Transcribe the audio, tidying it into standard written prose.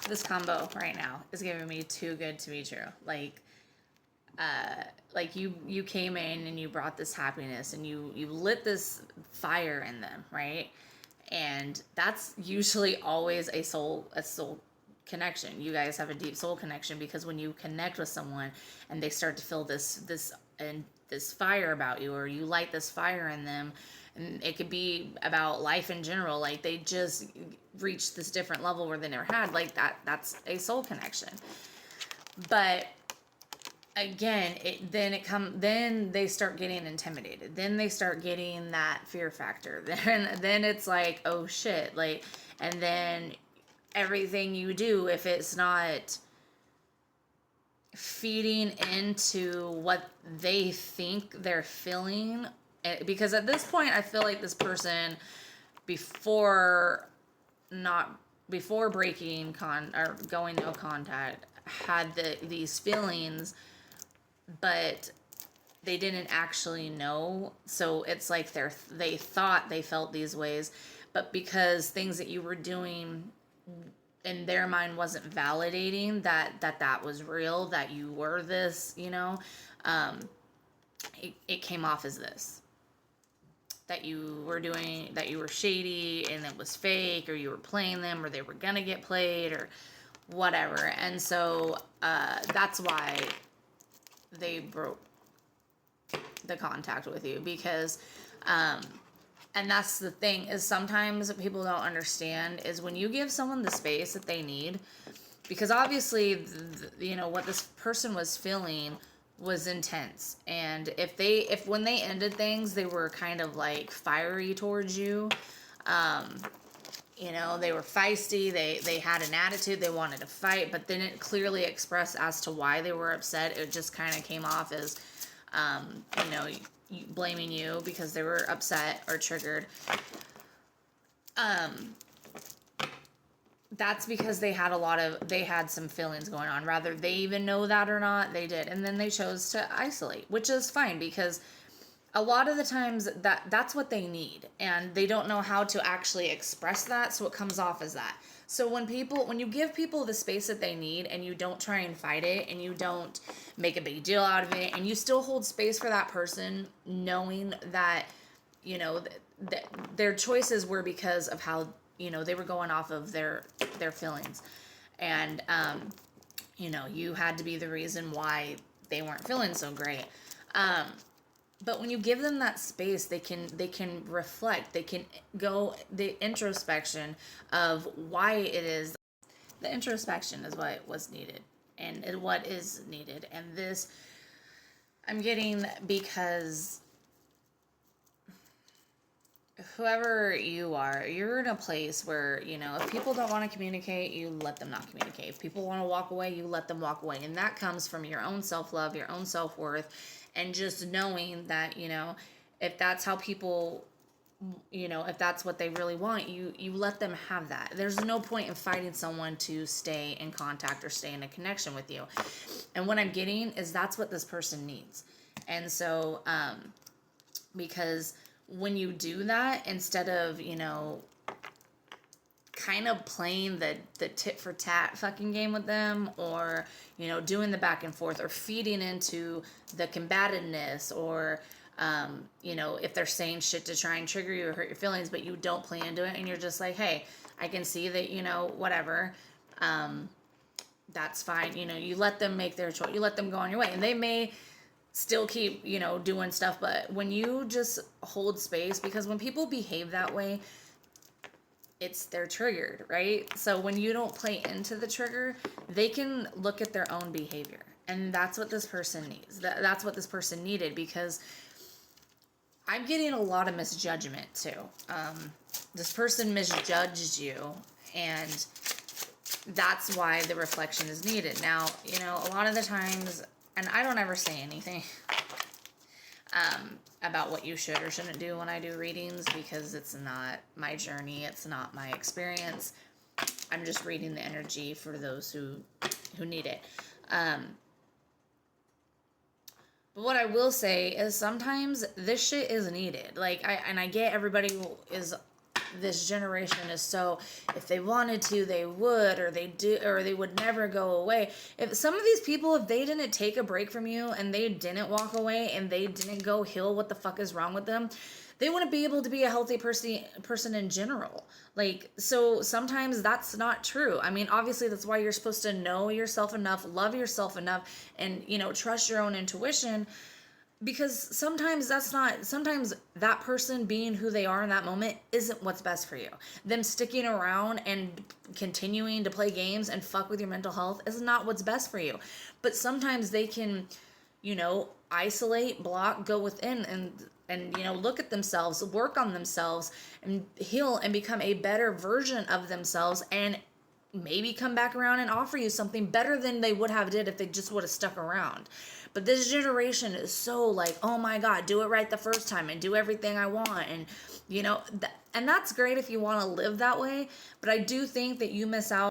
This combo right now is giving me too good to be true. Like you came in and you brought this happiness and you lit this fire in them, right? And that's usually always a soul connection. You guys have a deep soul connection because when you connect with someone and they start to feel this fire about you, or you light this fire in them, and it could be about life in general, like they just reach this different level where they never had, like that's a soul connection. But again, then they start getting intimidated, then they start getting that fear factor, then it's like, oh shit, like, and then everything you do, if it's not feeding into what they think they're feeling, because at this point I feel like this person, before not before breaking or going no contact, had these feelings, but they didn't actually know. So it's like they thought they felt these ways, but because things that you were doing in their mind wasn't validating that was real, that you were this, it came off as this, that you were doing, that you were shady and it was fake, or you were playing them, or they were gonna get played, or whatever. And so that's why they broke the contact with you, because and that's the thing, is sometimes people don't understand is when you give someone the space that they need, because obviously what this person was feeling was intense, and if when they ended things they were kind of like fiery towards you, they were feisty, they had an attitude, they wanted to fight, but then it clearly expressed as to why they were upset. It just kind of came off as blaming you because they were upset or triggered. That's because they had some feelings going on. Rather they even know that or not, they did. And then they chose to isolate, which is fine, because a lot of the times that's what they need, and they don't know how to actually express that, so it comes off as that. So when you give people the space that they need, and you don't try and fight it, and you don't make a big deal out of it, and you still hold space for that person, knowing that their choices were because of how they were going off of their feelings, and you had to be the reason why they weren't feeling so great. But when you give them that space, they can reflect, they can go the introspection of why it is. The introspection is what was needed, and what is needed. And this I'm getting because whoever you are, you're in a place where, if people don't want to communicate, you let them not communicate. If people want to walk away, you let them walk away. And that comes from your own self-love, your own self-worth, and just knowing that, if that's how people, if that's what they really want, you let them have that. There's no point in fighting someone to stay in contact or stay in a connection with you. And what I'm getting is that's what this person needs. And so, because when you do that, instead of, kind of playing the tit for tat fucking game with them, or, doing the back and forth, or feeding into the combativeness, or, if they're saying shit to try and trigger you or hurt your feelings, but you don't play into it, and you're just like, hey, I can see that, whatever, that's fine. You let them make their choice. You let them go on your way, and they may still keep, doing stuff, but when you just hold space, because when people behave that way, they're triggered, right? So when you don't play into the trigger, they can look at their own behavior, and that's what this person needs. That's what this person needed, because I'm getting a lot of misjudgment too. This person misjudged you, and that's why the reflection is needed. Now, a lot of the times, and I don't ever say anything about what you should or shouldn't do when I do readings, because it's not my journey, it's not my experience. I'm just reading the energy for those who need it. But what I will say is sometimes this shit is needed. Like, I get everybody is this generation is so, if they wanted to, they would, or they do, or they would never go away. If some of these people, if they didn't take a break from you and they didn't walk away and they didn't go heal what the fuck is wrong with them, they wouldn't be able to be a healthy person in general. Like, so sometimes that's not true. I mean, obviously that's why you're supposed to know yourself enough, love yourself enough, and, you know, trust your own intuition, because sometimes sometimes that person being who they are in that moment isn't what's best for you. Them sticking around and continuing to play games and fuck with your mental health is not what's best for you. But sometimes they can, you know, isolate, block, go within, and you know, look at themselves, work on themselves, and heal and become a better version of themselves, and maybe come back around and offer you something better than they would have did if they just would have stuck around. But this generation is so like, oh my God, do it right the first time and do everything I want. And, you know, and that's great if you want to live that way. But I do think that you miss out